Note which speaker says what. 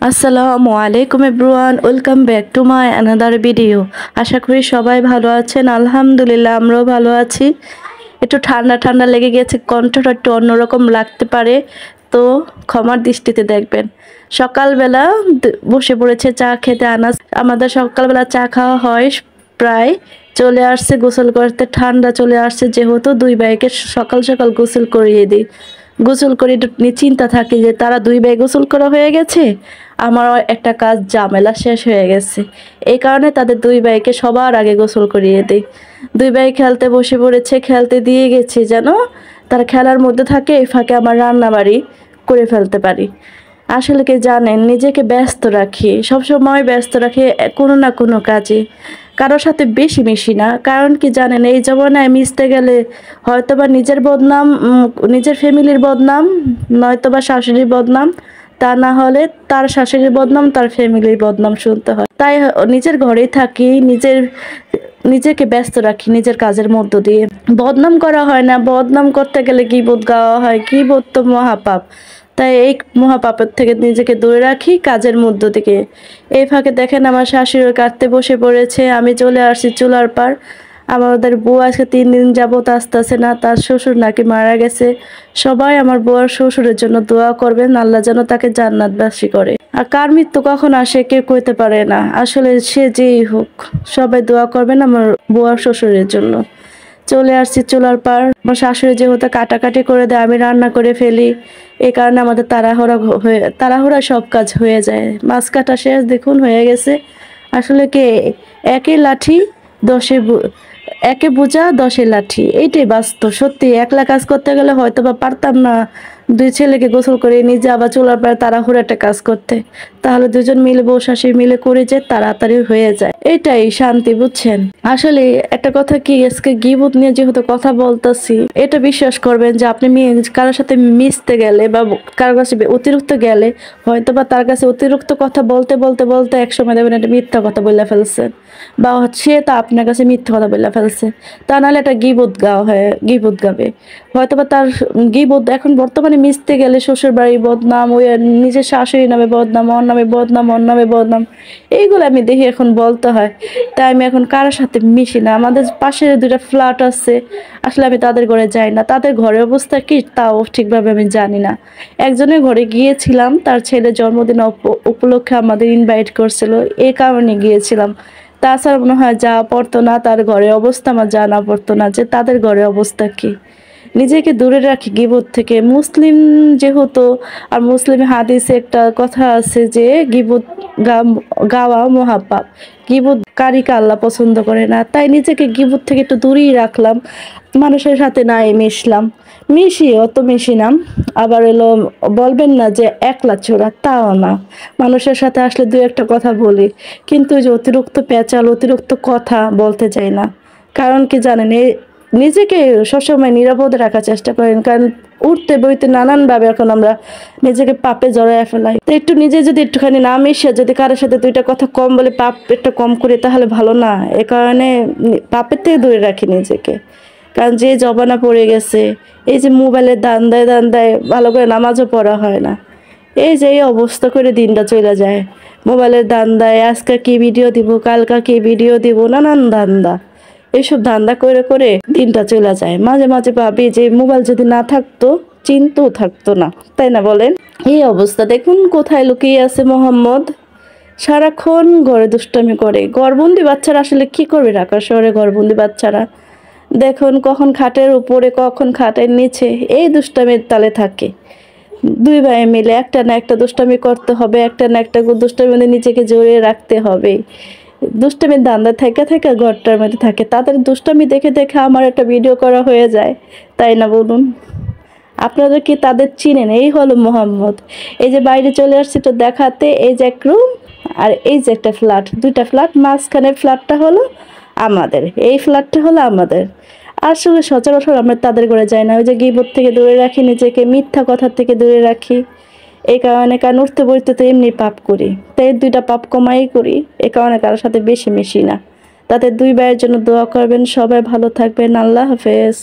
Speaker 1: আসসালামু আলাইকুম everyone, welcome back to my another video. আশা করি সবাই ভালো আছেন। আলহামদুলিল্লাহ আমরাও ভালো আছি। একটু ঠান্ডা ঠান্ডা লেগে গেছে, কণ্ঠটা একটু অন্যরকম লাগতে পারে, তো ক্ষমার দৃষ্টিতে দেখবেন। সকালবেলা বসে পড়েছে চা খেতে আনাজ। আমাদের সকালবেলা চা খাওয়া হয় প্রায়। চলে আসছে গোসল করতে, ঠান্ডা চলে আসছে যেহেতু দুই ভাইকে সকাল সকাল গোসল করিয়ে দিই। গোসল করে একটু চিন্তা থাকে যে তারা দুই ভাই গোসল করা হয়ে গেছে, আমারও একটা কাজ ঝামেলা শেষ হয়ে গেছে। এই কারণে তাদের দুই ভাইকে সবার আগে গোসল করিয়ে দিই। দুই ভাই খেলতে বসে পড়েছে, খেলতে দিয়ে গেছি যেন তারা খেলার মধ্যে থাকে, এই ফাঁকে আমার রান্না বাড়ি করে ফেলতে পারি। আসলে কি জানেন, নিজেকে ব্যস্ত রাখি, সবসময় ব্যস্ত রাখি কোনো না কোনো কাজে। কারোর সাথে বেশি মিশি না, কারণ কি জানেন, এই জমানায় মিশতে গেলে হয়তোবা নিজের বদনাম, নিজের ফ্যামিলির বদনাম, নয়তোবা শাশুড়ির বদনাম, তা না হলে তার শাশুড়ির বদনাম, তার ফ্যামিলির বদনাম শুনতে হয়। তাই নিজের ঘরেই থাকি, নিজেকে ব্যস্ত রাখি নিজের কাজের মধ্য দিয়ে। বদনাম করা হয় না, বদনাম করতে গেলে গীবত গাওয়া হয়, গীবত তো মহাপাপ। তাই এই মহাপাপের থেকে নিজেকে দূরে রাখি কাজের মধ্য থেকে। এই ফাঁকে দেখেন আমার শাশুড়ি কাটতে বসে পড়েছে, আমি চলে আসছি চুলার পার। আমাদের বউ আজকে 3 দিন যাবত আসতেছে না, তার শ্বশুর নাকি মারা গেছে। সবাই আমার বউর শ্বশুরের জন্য দোয়া করবেন, আল্লাহ যেন তাকে জান্নাতবাসী করে। আর কার মৃত্যু কখন আসে কেউ কইতে পারে না, আসলে সে যেই হোক, সবাই দোয়া করবেন আমার বউর শ্বশুরের জন্য। চলে আসছি চুলার পার। আমার শাশুড়ি যেহেতু কাটাকাটি করে দেয়, আমি রান্না করে ফেলি। এই কারণে আমাদের তাড়াহুড়া সব কাজ হয়ে যায়। মাছ কাটা শেষ, দেখুন হয়ে গেছে। আসলে কি, একে লাঠি দশে একে বোঝা 10-এ লাঠি, এইটাই বাস্তব। সত্যি একলা কাজ করতে গেলে হয়তো বা পারতাম না দুই ছেলেকে গোসল করে নিজে আবার চুলার পাড়ে তাড়াহুড়ো একটা কাজ করতে। তাহলে দুজন মিলে বউ শাশুড়ি মিলে করে যে তাড়াতাড়ি হয়ে যায়, এটাই শান্তি, বুঝছেন। আসলে একটা কথা কি, আজকে গীবত নিয়ে যেহেতু কথা বলতেছি, এটা বিশ্বাস করবেন যে আপনি কারোর সাথে মিশতে গেলে বা কারোর কাছে অতিরিক্ত গেলে হয়তো বা তার কাছে অতিরিক্ত কথা বলতে বলতে বলতে একসময় দেখবেন একটা মিথ্যা কথা বলে ফেলছেন, বা সে তা আপনার কাছে মিথ্যা কথা বলে ফেলছে। তা নাহলে একটা গীবত গাওয়া হয়, গীবত গাবে হয়তো বা তার গীবত। এখন বর্তমানে মিশতে গেলে শ্বশুর বাড়ির বদনাম, ওই নিজের শাশুড়ি নামে বদনাম, ওর নামে বদনাম, ওর নামে বদনাম, এইগুলো আমি দেখি এখন বলতে হয়। তাই আমি এখন কারোর সাথে মিশি না। আমাদের পাশে 2টা ফ্ল্যাট আছে, আসলে আমি তাদের ঘরে যাই না। তাদের ঘরের অবস্থা কি তাও ঠিকভাবে আমি জানি না। একজনের ঘরে গিয়েছিলাম, তার ছেলের জন্মদিন উপলক্ষে আমাদের ইনভাইট করছিল, এই কারণে গিয়েছিলাম। তাছাড়া মনে হয় যা পড়তো না, তার ঘরের অবস্থা আমার জানা পড়তো না যে তাদের ঘরের অবস্থা কি। নিজেকে দূরে রাখি গীবত থেকে। মুসলিম যেহেতু, আর মুসলিম হাদিসে একটা কথা আছে যে গীবত গাওয়া মহাপাপ, গীবত কারিকে আল্লাহ পছন্দ করে না। তাই নিজেকে গীবত থেকে একটু দূরেই রাখলাম, মানুষের সাথে নাই মিশলাম। মিশি, অত মিশি না। আবার এলো, বলবেন না যে একলা চোরা, তাও না। মানুষের সাথে আসলে 2-একটা কথা বলি, কিন্তু যে অতিরিক্ত পেঁচাল, অতিরিক্ত কথা বলতে চাই না। কারণ কি জানেন, নিজেকে সবসময় নিরাপদে রাখার চেষ্টা করেন, কারণ উঠতে বইতে নানানভাবে এখন আমরা নিজেকে পাপে জড়াইয়া ফেলাই। তো একটু নিজে যদি একটুখানি না মিশে যদি কারোর সাথে 2টা কথা কম বলে পাপ একটু কম করি, তাহলে ভালো না। এ কারণে পাপের থেকে দূরে রাখি নিজেকে। কারণ যে জবানা পড়ে গেছে, এই যে মোবাইলের দান্দায় দান্দায় ভালো করে নামাজও পড়া হয় না, এই যে এই অবস্থা করে দিনটা চলে যায়। মোবাইলের দান্দায় আজকে কি ভিডিও দিব, কালকা কি ভিডিও দিব, নানান ধান্দা। এইসব ধান্দা করে করে দিনটা চলে যায়। মাঝে মাঝে ভাবি যে মোবাইল যদি না থাকতো, চিন্তাও থাকতো না, তাই না বলেন। এই অবস্থা দেখুন কোথায় লুকিয়ে আছে মোহাম্মদ, সারাক্ষণ ঘরে দুষ্টামি করে। ঘরবন্দি বাচ্চারা আসলে কি করবে, ঢাকা শহরে ঘরবন্দি বাচ্চারা দেখুন কখন খাটের উপরে, কখন খাটের নিচে, এই দুষ্টামির তালে থাকে। দুই ভাই মিলে একটা না একটা দুষ্টামি করতে হবে, একটা না একটা দুষ্টামির মধ্যে নিজেকে জড়িয়ে রাখতে হবে। দুষ্টামির ধান্দা থেকে থেকে ঘরটার মধ্যে থাকে। তাদের দুষ্টামি দেখে দেখে আমার একটা ভিডিও করা হয়ে যায়, তাই না বলুন। আপনারা কি তাদের চিনেন? এই হলো মোহাম্মদ। এই যে বাইরে চলে আসছে তো দেখাতে, এই যে এক রুম আর এই যে একটা ফ্ল্যাট, 2টা ফ্ল্যাট, মাঝখানের ফ্ল্যাটটা হলো আমাদের, এই ফ্ল্যাটটা হলো আমাদের। আসলে সচরাচর আমরা তাদের ঘরে যাই না, ওই যে গীবত থেকে দূরে রাখি নিজেকে, মিথ্যা কথার থেকে দূরে রাখি। এই কারণে, কারণ উঠতে বসতে তো এমনি পাপ করি, তাই 2টা পাপ কমাই করি। এই কারণে কারোর সাথে বেশি মিশি না। তাদের 2 ভাইয়ের জন্য দোয়া করবেন, সবাই ভালো থাকবেন। আল্লাহ হাফেজ।